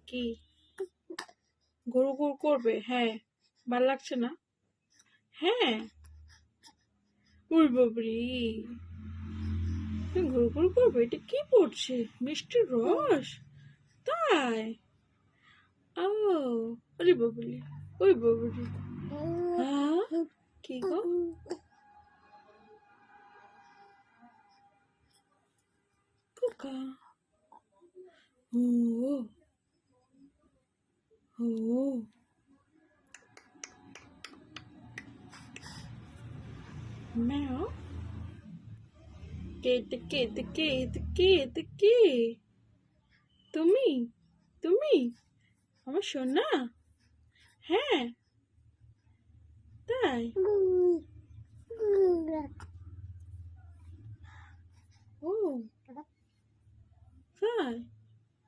কি গরু গরু করবে? হ্যাঁ, ভাল লাগছে না? হ্যাঁ, উল বাবরি গরু গরু করবে? এটা কি পড়ছে? মিষ্টি রস? তাই? ও, ওরে বাবরি, ওই বাবরি। হ্যাঁ, কি গো? খোকা। ও ও ম্যাও। কে এটা কে এটা কে এটা কে এটা কে? তুমি তুমি আমার সোনা? হ্যাঁ, তাই? ও, তাই?